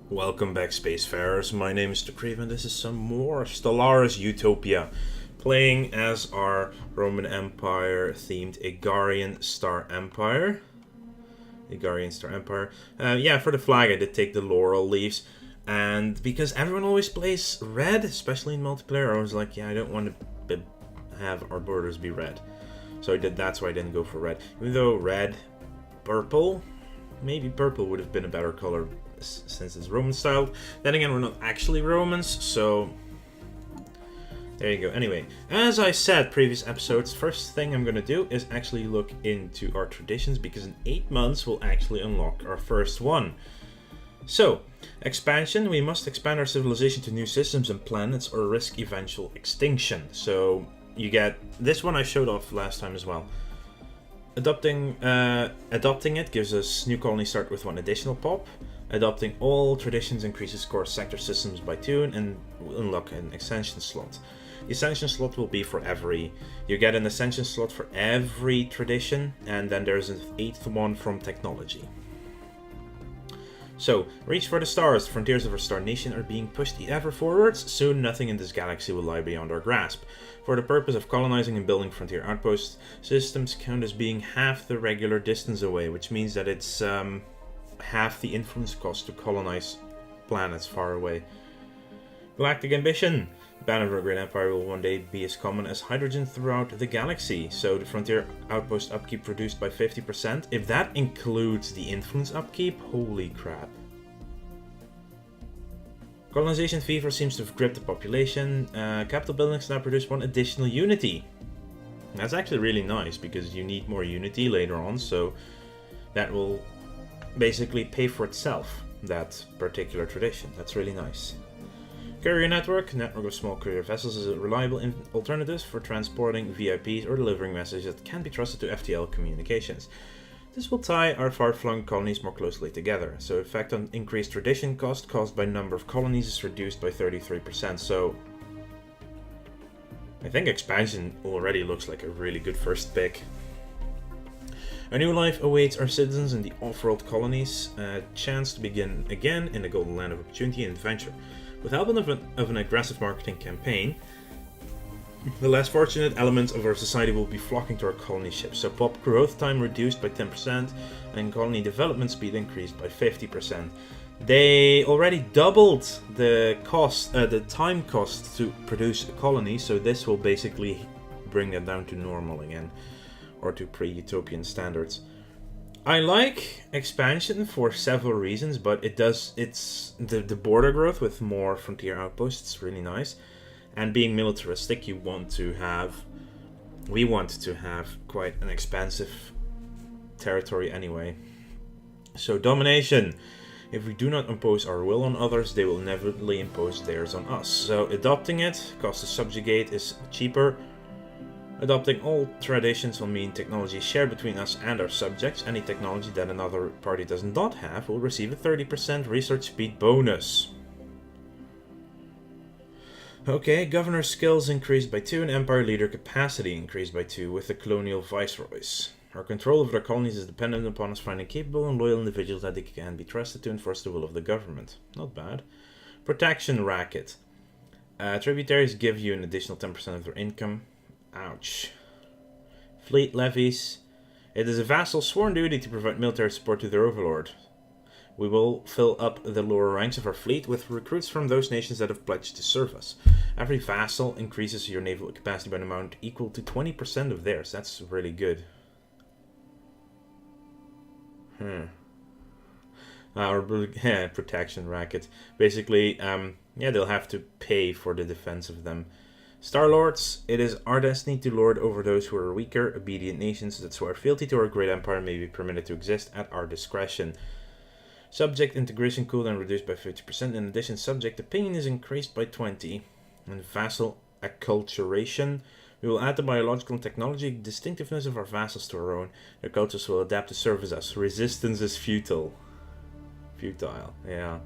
Welcome back, Spacefarers. My name is Supremacy, and this is some more Stellaris Utopia. Playing as our Roman Empire themed Igarian Star Empire. Yeah, for the flag I did take the laurel leaves. And because everyone always plays red, especially in multiplayer, I was like, yeah, I don't want to have our borders be red. So that's why I didn't go for red. Even though red, purple, maybe purple would have been a better color since it's Roman styled. Then again, we're not actually Romans, so there you go. Anyway, as I said previous episodes, first thing I'm gonna do is actually look into our traditions, because in 8 months we'll actually unlock our first one. So, expansion. We must expand our civilization to new systems and planets or risk eventual extinction. So you get this one I showed off last time as well. Adopting it gives us new colony start with 1 additional pop. Adopting all traditions increases core sector systems by 2 and will unlock an ascension slot. The ascension slot will be for you get an ascension slot for every tradition, and then there's an 8th one from technology. So, reach for the stars. The frontiers of our star nation are being pushed ever forwards. Soon nothing in this galaxy will lie beyond our grasp. For the purpose of colonizing and building frontier outposts, systems count as being half the regular distance away, which means that it's half the influence cost to colonize planets far away. Galactic ambition. The banner of our great empire will one day be as common as hydrogen throughout the galaxy, so the frontier outpost upkeep reduced by 50%. If that includes the influence upkeep, holy crap. Colonization fever seems to have gripped the population. Capital buildings now produce 1 additional unity. That's actually really nice, because you need more unity later on, so that will basically pay for itself, that particular tradition. That's really nice. Courier network of small courier vessels is a reliable alternative for transporting VIPs or delivering messages that can be trusted to FTL communications. This will tie our far-flung colonies more closely together, so effect on increased tradition cost caused by number of colonies is reduced by 33%, so I think expansion already looks like a really good first pick. A new life awaits our citizens in the off-world colonies, a chance to begin again in the golden land of opportunity and adventure. With help of an aggressive marketing campaign, the less fortunate elements of our society will be flocking to our colony ships, so pop growth time reduced by 10% and colony development speed increased by 50%. They already doubled the time cost to produce a colony, so this will basically bring that down to normal again, or to pre-utopian standards. I like expansion for several reasons, but it's the border growth with more frontier outposts is really nice, and being militaristic, we want to have quite an expansive territory anyway. So domination. If we do not impose our will on others, they will inevitably impose theirs on us. So adopting it, cost to subjugate is cheaper. Adopting all traditions will mean technology is shared between us and our subjects. Any technology that another party does not have will receive a 30% research speed bonus. Okay, governor skills increased by 2 and empire leader capacity increased by 2 with the colonial viceroys. Our control over their colonies is dependent upon us finding capable and loyal individuals that they can be trusted to enforce the will of the government. Not bad. Protection racket. Tributaries give you an additional 10% of their income. Ouch. Fleet levies. It is a vassal's sworn duty to provide military support to their overlord. We will fill up the lower ranks of our fleet with recruits from those nations that have pledged to serve us. Every vassal increases your naval capacity by an amount equal to 20% of theirs. That's really good. Our protection racket. Basically, they'll have to pay for the defense of them. Star-Lords, it is our destiny to lord over those who are weaker, obedient nations that swear fealty to our great empire may be permitted to exist at our discretion. Subject integration cooldown reduced by 50%. In addition, subject opinion is increased by 20%. And vassal acculturation. We will add the biological and technology distinctiveness of our vassals to our own. Their cultures will adapt to serve as us. Resistance is futile. Futile, yeah.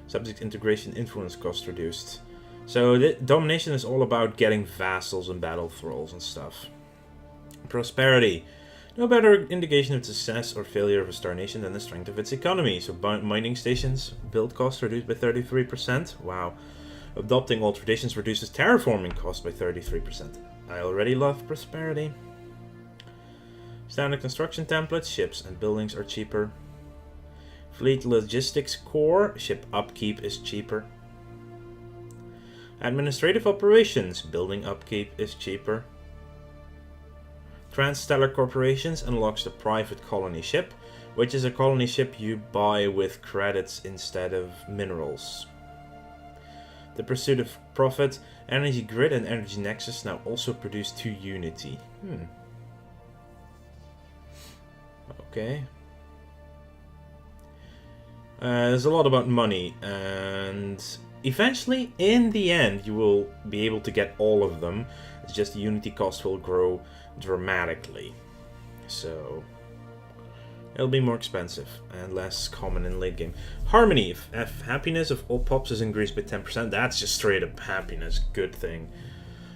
Subject integration influence cost reduced. So domination is all about getting vassals and battle thralls and stuff. Prosperity. No better indication of success or failure of a star nation than the strength of its economy. So mining stations, build costs reduced by 33%. Wow. Adopting all traditions reduces terraforming costs by 33%. I already love prosperity. Standard construction templates, ships and buildings are cheaper. Fleet logistics core, ship upkeep is cheaper. Administrative operations, building upkeep is cheaper. Transstellar Corporations unlocks the private colony ship, which is a colony ship you buy with credits instead of minerals. The Pursuit of Profit, Energy Grid and Energy Nexus now also produce 2 Unity. Okay. There's a lot about money, and eventually, in the end, you will be able to get all of them. It's just the Unity cost will grow dramatically. So, it'll be more expensive and less common in late game. Harmony, if happiness of all pops is increased by 10%, that's just straight up happiness, good thing.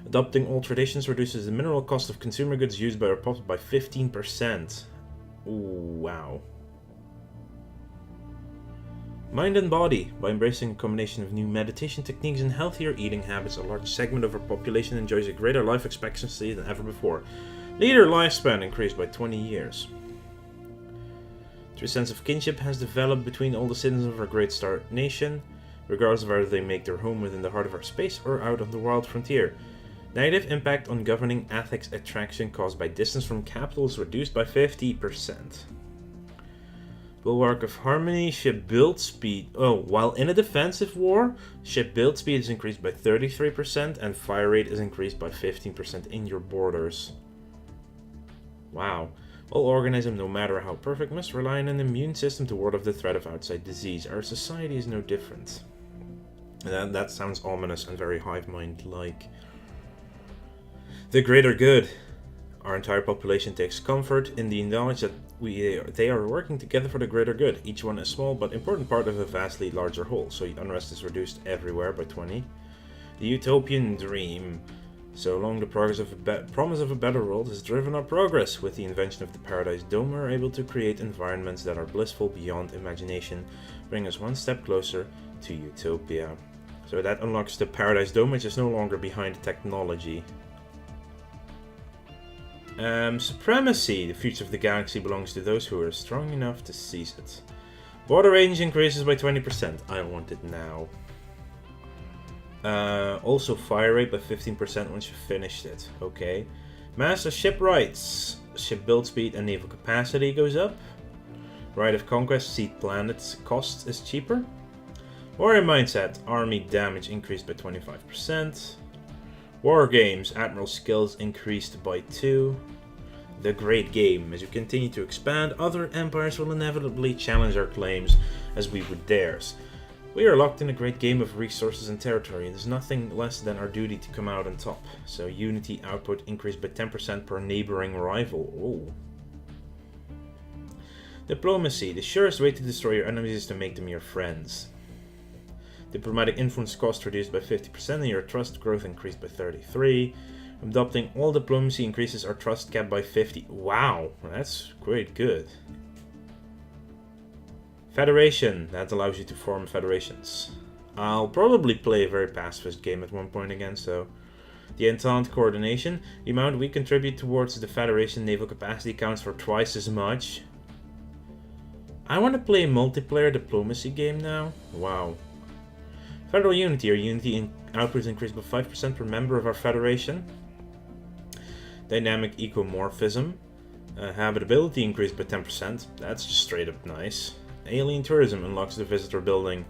Adopting all traditions reduces the mineral cost of consumer goods used by our pops by 15%. Ooh, wow. Mind and body. By embracing a combination of new meditation techniques and healthier eating habits, a large segment of our population enjoys a greater life expectancy than ever before. Leader lifespan increased by 20 years. True sense of kinship has developed between all the citizens of our great star nation, regardless of whether they make their home within the heart of our space or out on the wild frontier. Negative impact on governing ethics attraction caused by distance from capital is reduced by 50%. Bulwark of Harmony, ship build speed. Oh, while in a defensive war, ship build speed is increased by 33% and fire rate is increased by 15% in your borders. Wow. All organisms, no matter how perfect, must rely on an immune system to ward off the threat of outside disease. Our society is no different. And that sounds ominous and very hive mind-like. The greater good. Our entire population takes comfort in the knowledge that they are working together for the greater good. Each one a small but important part of a vastly larger whole. So unrest is reduced everywhere by 20. The utopian dream. So long the promise of a better world has driven our progress. With the invention of the Paradise Dome, we're able to create environments that are blissful beyond imagination, bring us one step closer to Utopia. So that unlocks the Paradise Dome, which is no longer behind technology. Supremacy. The future of the galaxy belongs to those who are strong enough to seize it. Border range increases by 20%. I want it now. Also fire rate by 15% once you finished it. Okay. Master ship rights. Ship build speed and naval capacity goes up. Right of conquest. Seed planets cost is cheaper. Warrior mindset. Army damage increased by 25%. War games. Admiral skills increased by 2. The great game. As you continue to expand, other empires will inevitably challenge our claims as we would theirs. We are locked in a great game of resources and territory, and there's nothing less than our duty to come out on top. So Unity output increased by 10% per neighboring rival. Ooh. Diplomacy. The surest way to destroy your enemies is to make them your friends. Diplomatic influence cost reduced by 50% and your trust growth increased by 33%. Adopting all diplomacy increases our trust cap by 50%. Wow, that's quite good. Federation. That allows you to form federations. I'll probably play a very pacifist game at one point again, so... The Entente Coordination. The amount we contribute towards the Federation naval capacity counts for twice as much. I want to play a multiplayer diplomacy game now. Wow. Federal Unity. Our Unity output is increased by 5% per member of our Federation. Dynamic Ecomorphism. Habitability increased by 10%. That's just straight up nice. Alien Tourism unlocks the Visitor Building,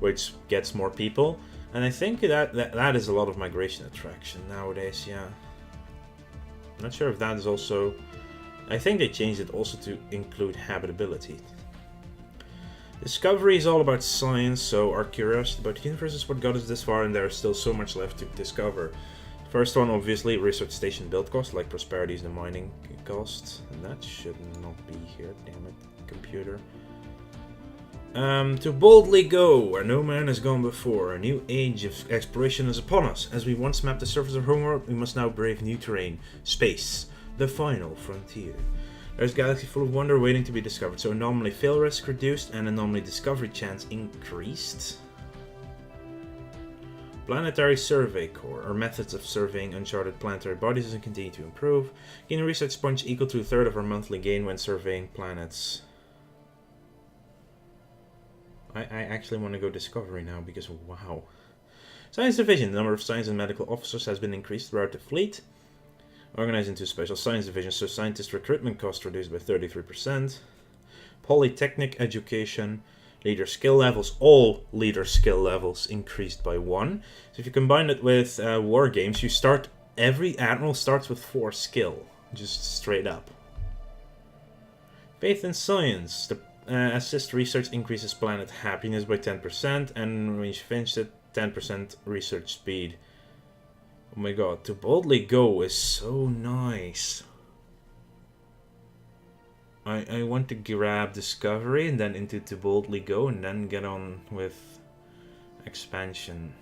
which gets more people. And I think that is a lot of migration attraction nowadays, yeah. I'm not sure if that is also... I think they changed it also to include habitability. Discovery is all about science, so our curiosity about the universe is what got us this far, and there is still so much left to discover. First one, obviously, research station build cost, like prosperity is the mining cost, and that should not be here, damn it, computer. To boldly go, where no man has gone before, a new age of exploration is upon us. As we once mapped the surface of homeworld, we must now brave new terrain, space, the final frontier. There's a galaxy full of wonder waiting to be discovered. So anomaly fail risk reduced and anomaly discovery chance increased. Planetary Survey Core, or methods of surveying uncharted planetary bodies, and continue to improve. Gain a research points equal to a third of our monthly gain when surveying planets. I actually want to go Discovery now because wow. Science Division. The number of science and medical officers has been increased throughout the fleet. Organized into special science divisions, so scientist recruitment costs reduced by 33%. Polytechnic education. Leader skill levels, all leader skill levels increased by 1. So if you combine it with war games, you start, every admiral starts with 4 skill, just straight up. Faith in science. The assist research increases planet happiness by 10%, and when you finish it, 10% research speed. Oh my god, to boldly go is so nice. I want to grab Discovery and then into To Boldly Go and then get on with expansion.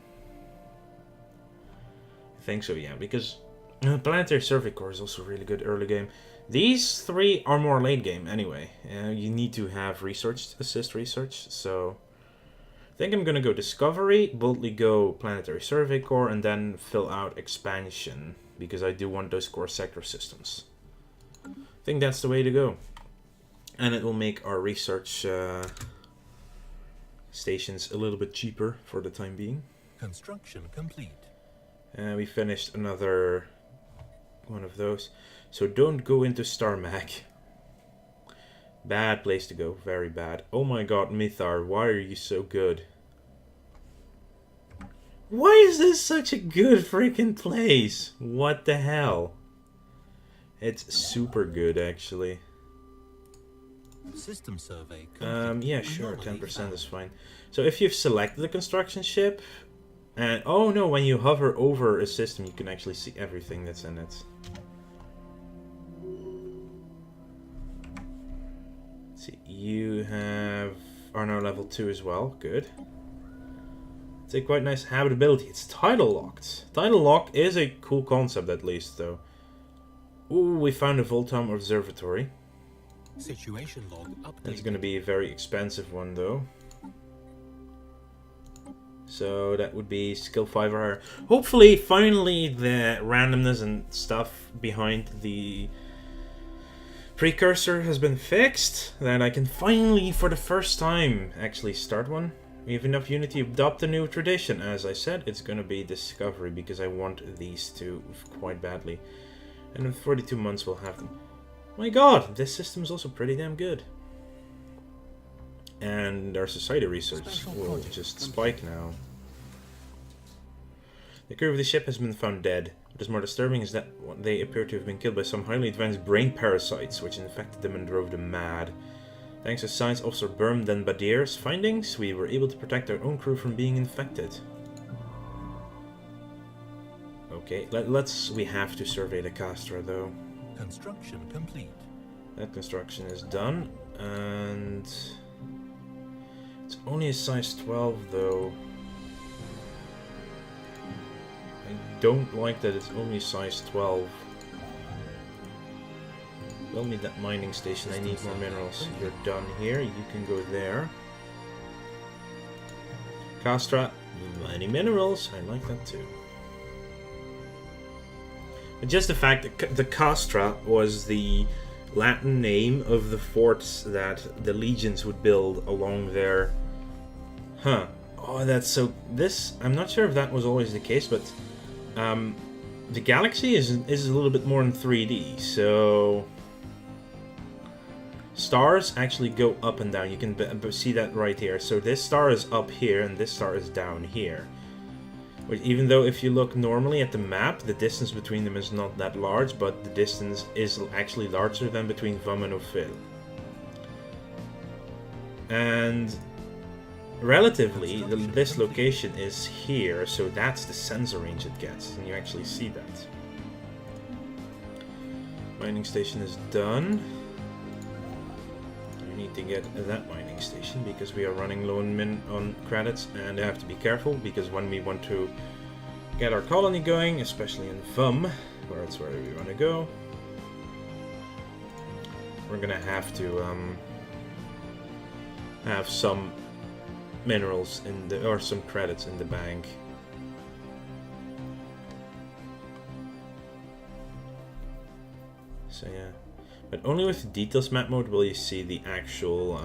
I think so, yeah, because Planetary Survey Core is also really good early game. These 3 are more late game anyway. You need to have research, assist research, so I think I'm gonna go Discovery, Boldly Go, Planetary Survey Core, and then fill out expansion, because I do want those core sector systems. I think that's the way to go. And it will make our research stations a little bit cheaper for the time being. Construction complete. We finished another one of those. So don't go into Starmac. Bad place to go, very bad. Oh my god, Mythar, why are you so good? Why is this such a good freaking place? What the hell? It's super good, actually. System survey. Yeah, sure, 10% is fine. So if you've selected the construction ship, and oh no, when you hover over a system, you can actually see everything that's in it. Let's see, you are now level 2 as well. Good. It's a quite nice habitability. It's tidal locked. Tidal lock is a cool concept, at least, though. Ooh, we found a Voltam observatory. Situation log updated. That's going to be a very expensive one, though. So that would be skill 5 or higher. Hopefully, finally, the randomness and stuff behind the precursor has been fixed. That I can finally, for the first time, actually start one. We have enough unity to adopt a new tradition. As I said, it's going to be Discovery, because I want these two quite badly. And in 42 months, we'll have them. My god, this system is also pretty damn good. And our society research will just spike now. The crew of the ship has been found dead. What is more disturbing is that they appear to have been killed by some highly advanced brain parasites, which infected them and drove them mad. Thanks to Science Officer Burm Den Badir's findings, we were able to protect our own crew from being infected. Okay, we have to survey the Castra, though. Construction complete. That construction is done, and it's only a size 12, though. I don't like that it's only size 12. We'll need that mining station. I need more minerals. You're done here. You can go there. Castra, mining minerals. I like that too. Just the fact that the Castra was the Latin name of the forts that the legions would build along there. Huh. Oh, that's so... I'm not sure if that was always the case, but... the galaxy is a little bit more in 3D, so... Stars actually go up and down. You can see that right here. So this star is up here, and this star is down here. Even though if you look normally at the map, the distance between them is not that large, but the distance is actually larger than between Vam and Ophil. And relatively, this location is here, so that's the sensor range it gets, and you actually see that. Mining station is done. You need to get that mining station because we are running low on credits, and I have to be careful because when we want to get our colony going, especially in Vam, where it's where we want to go, we're gonna have to have some minerals in the, or some credits in the bank. So yeah, but only with the details map mode will you see the actual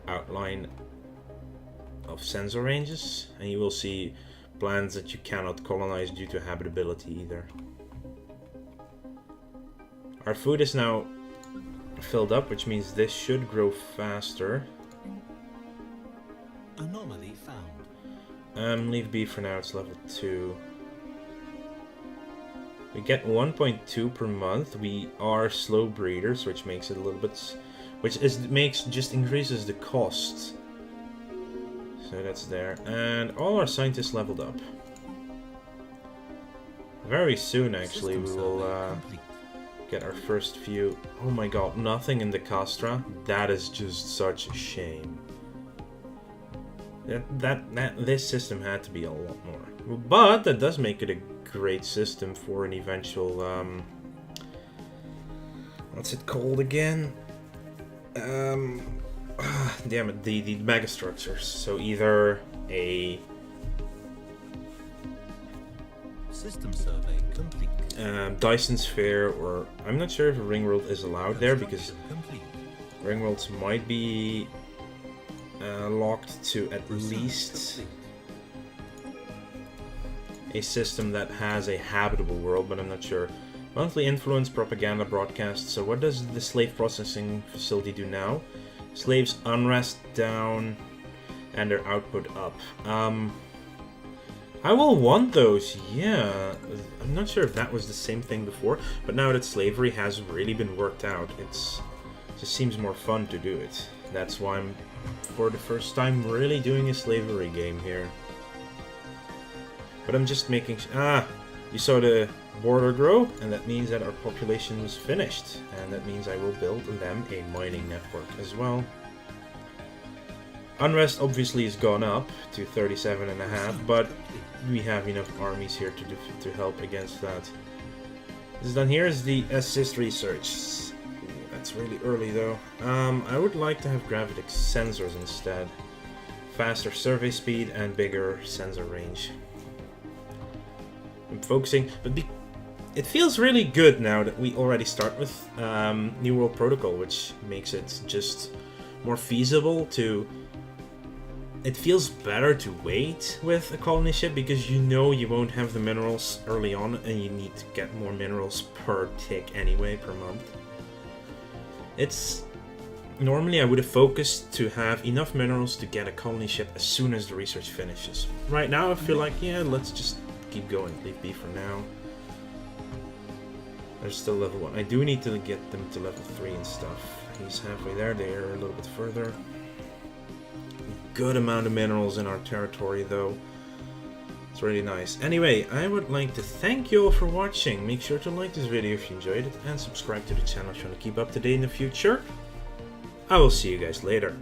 outline of sensor ranges, and you will see planets that you cannot colonize due to habitability either. Our food is now filled up, which means this should grow faster. Anomaly found. Leave B for now, it's level 2. We get 1.2 per month. We are slow breeders, which makes it a little bit... just increases the cost. So that's there. And all our scientists leveled up. Very soon, actually, we will get our first few... Oh my god, nothing in the Castra? That is just such a shame. This system had to be a lot more. But that does make it a great system for an eventual... what's it called again? Damn it, the megastructures. So either a System survey complete. Dyson sphere, or I'm not sure if a ring world is allowed there, because Complete. ring worlds might be locked to at least a system that has a habitable world, but I'm not sure. Monthly influence propaganda broadcast. So what does the slave processing facility do now? Slaves unrest down and their output up. I will want those, yeah. I'm not sure if that was the same thing before, but now that slavery has really been worked out, it just seems more fun to do it. That's why I'm, for the first time, really doing a slavery game here. But I'm just making... you saw the border grow, and that means that our population was finished. And that means I will build them a mining network as well. Unrest obviously has gone up to 37.5, but we have enough armies here to help against that. This is done. Here is the assist research. That's really early though. I would like to have gravitic sensors instead. Faster survey speed and bigger sensor range. I'm focusing, but it feels really good now that we already start with New World Protocol, which makes it just more feasible to... It feels better to wait with a colony ship, because you know you won't have the minerals early on, and you need to get more minerals per tick anyway, per month. It's... Normally I would have focused to have enough minerals to get a colony ship as soon as the research finishes. Right now I feel like, yeah, let's just keep going. Leave B for now. They're still level 1. I do need to get them to level 3 and stuff. He's halfway there, they're a little bit further. Good amount of minerals in our territory though. It's really nice. Anyway, I would like to thank you all for watching. Make sure to like this video if you enjoyed it, and subscribe to the channel if you want to keep up to date in the future. I will see you guys later.